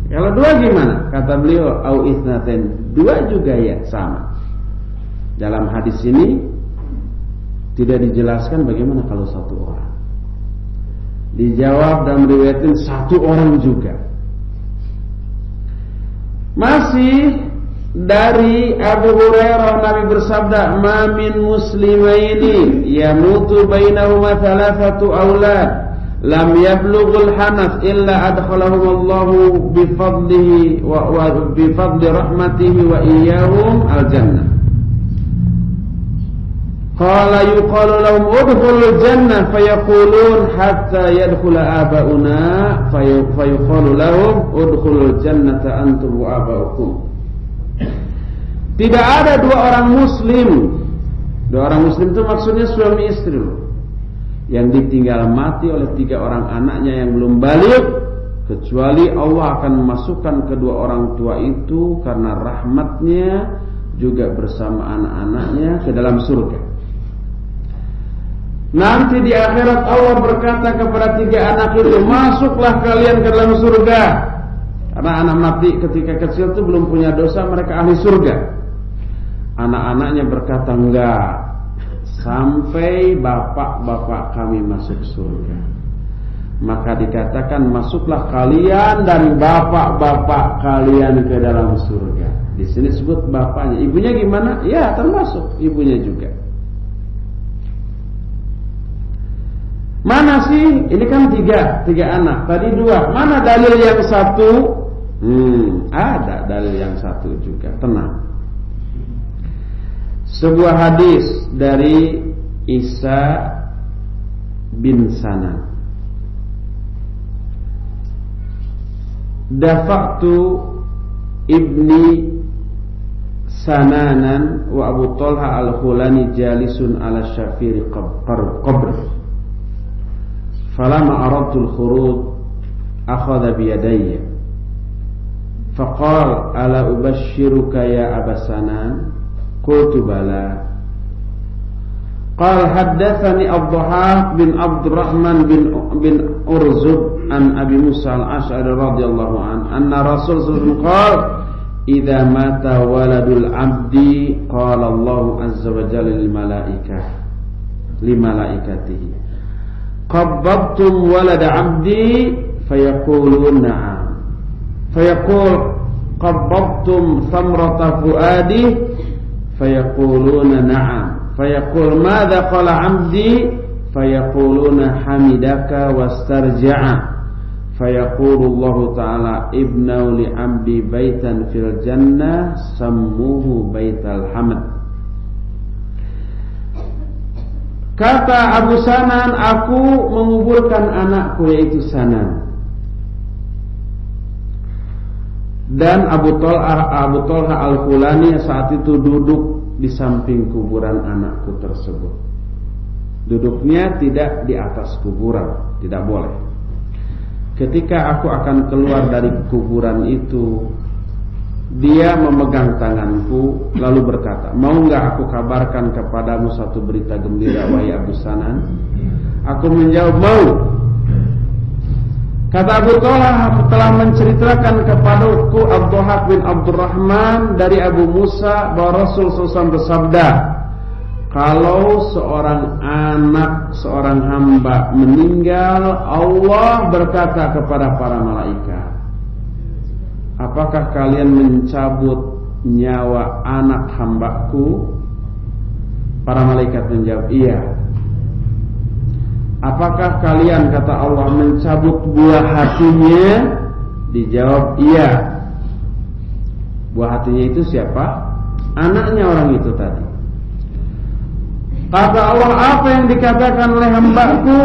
Kalau 2 gimana? Kata beliau, au itnatain, 2 juga ya, sama. Dalam hadis ini tidak dijelaskan bagaimana kalau 1 orang. Dijawab dan meriwayatkan 1 orang juga. Masih dari Abu Hurairah, Nabi bersabda, ma min muslimaini yamutu bainahuma thalathatu aulad lam yablughul hanath illa adkhalahumullahu bifadlihi wa bifadli rahmatihi wa iyyahum al-jannah. Qala yuqalu lahum udkhulul jannah fayaqulun hatta yadkhula abauna fayuqalu lahum udkhulul jannata antum wa abaukum. Tidak ada 2 orang muslim. 2 orang muslim itu maksudnya suami istri loh, yang ditinggal mati oleh 3 orang anaknya yang belum balik, kecuali Allah akan memasukkan kedua orang tua itu karena rahmatnya juga bersama anak-anaknya ke dalam surga. Nanti di akhirat Allah berkata kepada 3 anak itu, masuklah kalian ke dalam surga. Karena anak mati ketika kecil itu belum punya dosa, mereka ahli surga. Anak-anaknya berkata, enggak, sampai bapak-bapak kami masuk surga. Maka dikatakan, masuklah kalian dan bapak-bapak kalian ke dalam surga. Di sini sebut bapaknya. Ibunya gimana? Ya, termasuk ibunya juga. Mana sih? Ini kan tiga anak. Tadi 2. Mana dalil yang 1? Ada dalil yang 1 juga. Tenang. Sebuah hadis dari Isa bin Sanan. Dafa'tu ibni Sananan wa Abu Talha al-Khulani jalisun ala syafiri qabr. Falamma aradtu al-khuruj akhadha bi yadayya faqala ala ubashshiruka ya Aba Sanan qultu bala qala haddatsani Abdullah bin Abdurrahman bin Urzub an Abi Musa al-Asy'ari radhiyallahu an anna Rasul sallallahu alaihi wasallam qala idza mata waladul 'abdi qala Allah azza wa jalla lil malaikatihi qabbadtum walada 'abdi fayaqulun na'am fayaqul qabbadtum thamrata fuadi fayaquluna na'am fayaqul madza qala 'abdi fayaquluna hamidaka wastarja'a fayaqulu Allah ta'ala ibnau li 'abdi baitan fil jannah sammuhu baital hamd. Kata Abu Sanan, aku menguburkan anakku yaitu Sanan. Dan Abu Talha al-Khulani saat itu duduk di samping kuburan anakku tersebut. Duduknya tidak di atas kuburan, tidak boleh. Ketika aku akan keluar dari kuburan itu, dia memegang tanganku lalu berkata, mau enggak aku kabarkan kepadamu satu berita gembira wahai Abu Sanan? Aku menjawab, mau. Kata Abu Talha telah menceritakan kepadaku Abdullah bin Abdurrahman dari Abu Musa bahwa Rasul SAW bersabda, kalau seorang anak, seorang hamba meninggal, Allah berkata kepada para malaikat, apakah kalian mencabut nyawa anak hambaku? Para malaikat menjawab, iya. Apakah kalian, kata Allah, mencabut buah hatinya? Dijawab, iya. Buah hatinya itu siapa? Anaknya orang itu tadi. Kata Allah, apa yang dikatakan oleh hambaku?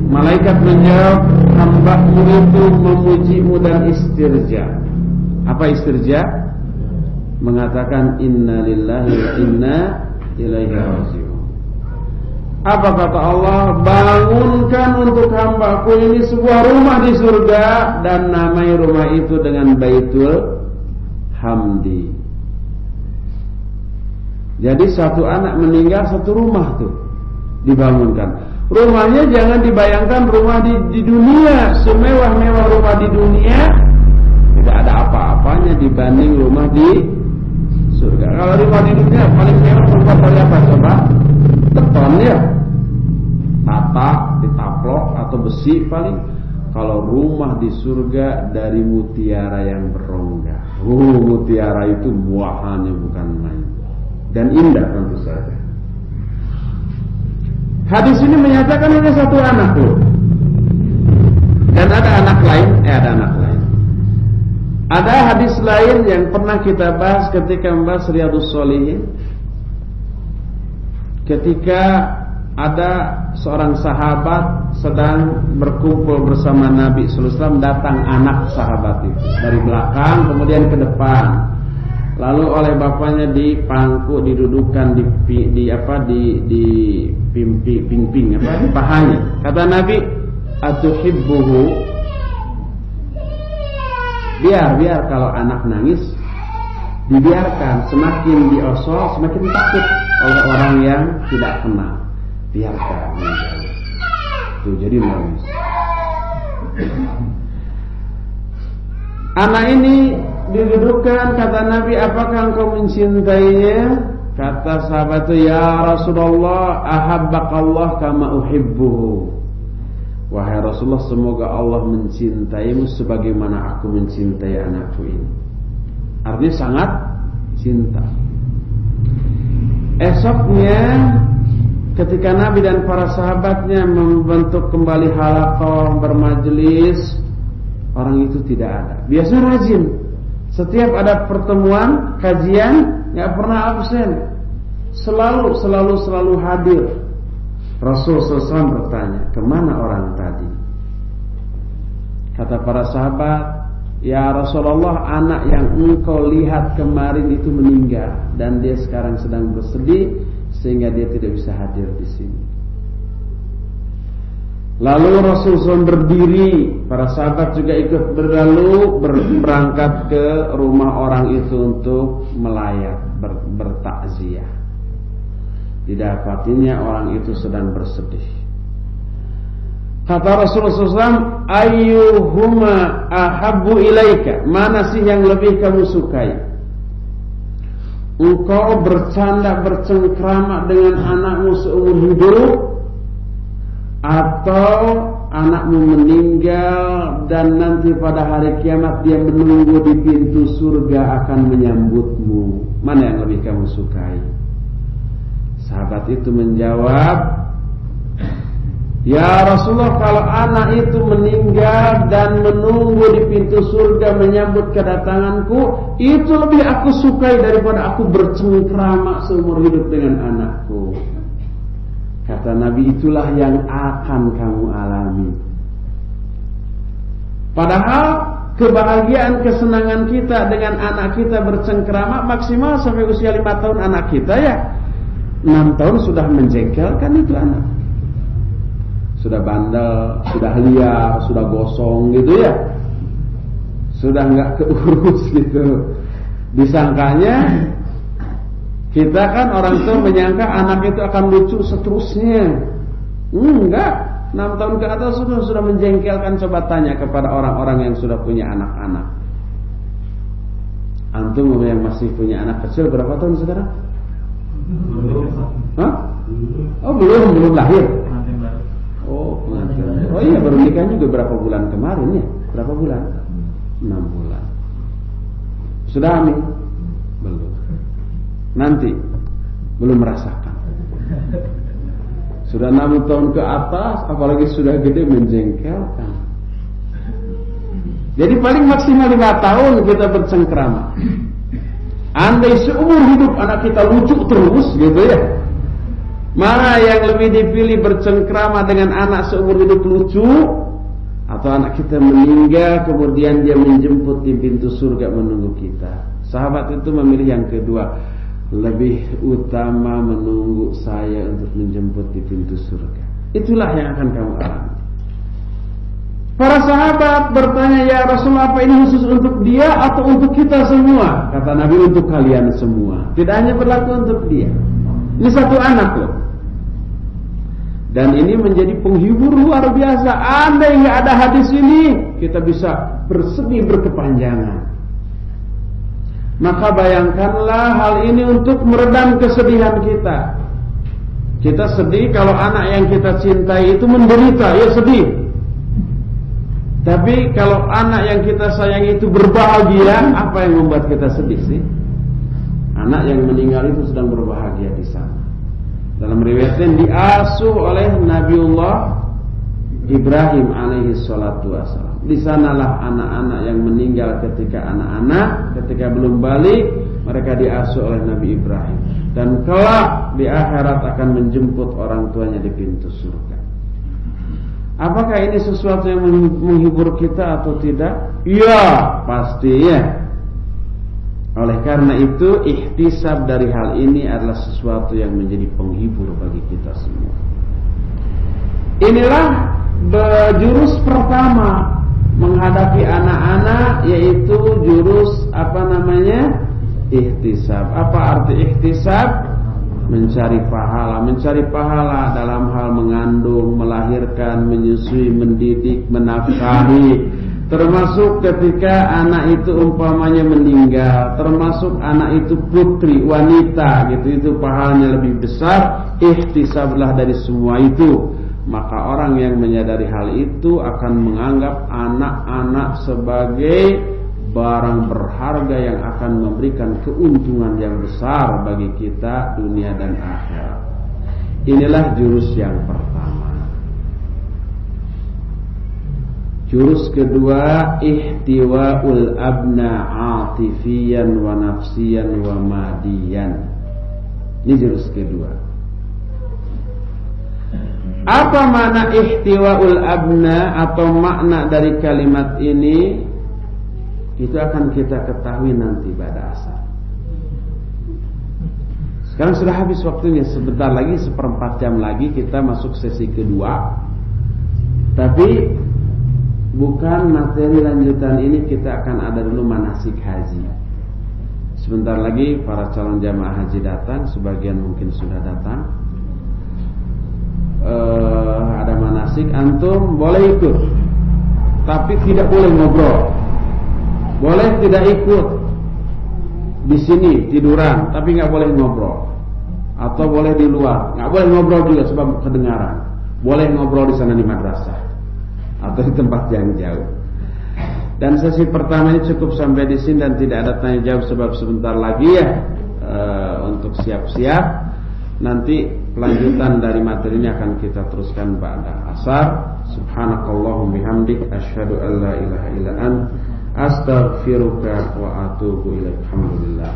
Malaikat menjawab, hambaku itu memujimu dan istirja. Apa istirja? Mengatakan inna lillahi wa inna ilaihi raji'un. Apa kata Allah? Bangunkan untuk hambaku ini sebuah rumah di surga dan namai rumah itu dengan Baitul Hamdi. Jadi satu anak meninggal, satu rumah tuh dibangunkan. Rumahnya jangan dibayangkan rumah di dunia, semewah-mewah rumah di dunia, tidak ada apa-apanya dibanding rumah di surga. Kalau rumah di dunia paling mewah terbuat dari apa coba? Beton ya, bata, ditaplok atau besi paling. Kalau rumah di surga dari mutiara yang berongga. Mutiara itu buahannya bukan main. Dan indah tentu saja. Hadis ini menyatakan ini satu anak loh. Dan ada anak lain, ada anak lain. Ada hadis lain yang pernah kita bahas ketika membahas Riyadhus Shalihin. Ketika ada seorang sahabat sedang berkumpul bersama Nabi sallallahu alaihi wasallam, datang anak sahabat itu dari belakang kemudian ke depan. Lalu oleh bapaknya dipangku, didudukan di pingping di pahanya. Kata Nabi, atuhibbuhu? Biar kalau anak nangis dibiarkan, semakin diosol semakin takut oleh orang yang tidak kenal. Biarkan. Tuh jadi nangis. Anak ini didudukkan, kata Nabi, apakah engkau mencintainya? Kata sahabat itu, ya Rasulullah, ahabbakallah kama uhibbuhu. Wahai Rasulullah, semoga Allah mencintaimu sebagaimana aku mencintai anakku ini. Artinya sangat cinta. Esoknya ketika Nabi dan para sahabatnya membentuk kembali halaqah bermajelis, orang itu tidak ada. Biasa rajin, setiap ada pertemuan kajian nggak pernah absen, selalu hadir. Rasul SAW bertanya, kemana orang tadi? Kata para sahabat, ya Rasulullah, anak yang engkau lihat kemarin itu meninggal dan dia sekarang sedang bersedih sehingga dia tidak bisa hadir di sini. Lalu Rasul SAW berdiri, para sahabat juga ikut berangkat ke rumah orang itu untuk melayat, bertakziah. Didapatinya orang itu sedang bersedih. Kata Rasulullah SAW, ayyuhuma ahabbu ilaika, mana sih yang lebih kamu sukai? Engkau bercanda bercengkrama dengan anakmu seumur hidup, atau anakmu meninggal dan nanti pada hari kiamat dia menunggu di pintu surga akan menyambutmu? Mana yang lebih kamu sukai? Sahabat itu menjawab, ya Rasulullah, kalau anak itu meninggal dan menunggu di pintu surga menyambut kedatanganku, itu lebih aku sukai daripada aku bercengkrama seumur hidup dengan anakku. Kata Nabi, itulah yang akan kamu alami. Padahal kebahagiaan, kesenangan kita dengan anak kita bercengkrama maksimal sampai usia 5 tahun anak kita, ya 6 tahun sudah menjengkelkan itu anak. Sudah bandel, sudah liar, sudah gosong gitu ya. Sudah nggak keurus gitu. Disangkanya, kita kan orang tua menyangka anak itu akan lucu seterusnya. Enggak, 6 tahun ke atas sudah menjengkelkan. Coba tanya kepada orang-orang yang sudah punya anak-anak. Antum yang masih punya anak kecil berapa tahun sekarang? Hah? Oh belum lahir. Oh iya, baru nikah juga berapa bulan kemarin ya? Berapa bulan? 6 bulan. Sudah hamil? Belum. Nanti belum merasakan. Sudah 6 tahun ke atas, apalagi sudah gede menjengkelkan. Jadi paling maksimal 5 tahun kita bercengkrama. Andai seumur hidup anak kita lucu terus gitu ya, mana yang lebih dipilih, bercengkrama dengan anak seumur hidup lucu, atau anak kita meninggal kemudian dia menjemput di pintu surga menunggu kita? Sahabat itu memilih yang kedua, lebih utama menunggu saya untuk menjemput di pintu surga. Itulah yang akan kamu alami. Para sahabat bertanya, ya Rasulullah, apa ini khusus untuk dia atau untuk kita semua? Kata Nabi, untuk kalian semua. Tidak hanya berlaku untuk dia. Ini satu anak loh. Dan ini menjadi penghibur luar biasa. Andai nggak ada hadis ini, kita bisa bersedih berkepanjangan. Maka bayangkanlah hal ini untuk meredam kesedihan kita. Kita sedih kalau anak yang kita cintai itu menderita, ya sedih. Tapi kalau anak yang kita sayangi itu berbahagia, apa yang membuat kita sedih sih? Anak yang meninggal itu sedang berbahagia di sana. Dalam riwayatnya diasuh oleh Nabiullah Ibrahim alaihi salatu wassalam. Di sanalah anak-anak yang meninggal ketika ketika belum balik, mereka diasuh oleh Nabi Ibrahim. Dan kelak di akhirat akan menjemput orang tuanya di pintu surga. Apakah ini sesuatu yang menghibur kita atau tidak? Ya, pasti ya. Oleh karena itu, ihtisab dari hal ini adalah sesuatu yang menjadi penghibur bagi kita semua. Inilah jurus pertama menghadapi anak-anak, yaitu jurus ihtisab. Apa arti ihtisab? Mencari pahala dalam hal mengandung, melahirkan, menyusui, mendidik, menafkahi, Termasuk ketika anak itu umpamanya meninggal, termasuk anak itu putri, wanita gitu, itu pahalanya lebih besar. Ihtisablah dari semua itu. Maka orang yang menyadari hal itu akan menganggap anak-anak sebagai barang berharga yang akan memberikan keuntungan yang besar bagi kita dunia dan akhirat. Inilah jurus yang pertama. Jurus kedua, ihtiwa'ul abna atifiyan wa nafsiyan wa madiyan. Ini jurus kedua. Apa makna ihtiwa'ul abna atau makna dari kalimat ini? Itu akan kita ketahui nanti pada asar. Sekarang sudah habis waktunya, sebentar lagi 1/4 jam lagi kita masuk sesi kedua. Tapi bukan materi lanjutan ini, kita akan ada dulu manasik haji. Sebentar lagi para calon jamaah haji datang, sebagian mungkin sudah datang. Ada manasik, antum boleh ikut, tapi tidak boleh ngobrol. Boleh tidak ikut di sini tiduran, tapi nggak boleh ngobrol. Atau boleh di luar, nggak boleh ngobrol juga sebab kedengaran. Boleh ngobrol di sana di madrasah atau di tempat yang jauh. Dan sesi pertama ini cukup sampai di sini dan tidak ada tanya jawab sebab sebentar lagi ya untuk siap-siap. Nanti kelanjutan dari materi ini akan kita teruskan pada asar. Subhanakallahumma bihamdik asyhadu an la ilaha illa anta astaghfiruka wa atubu ilaik. Alhamdulillah.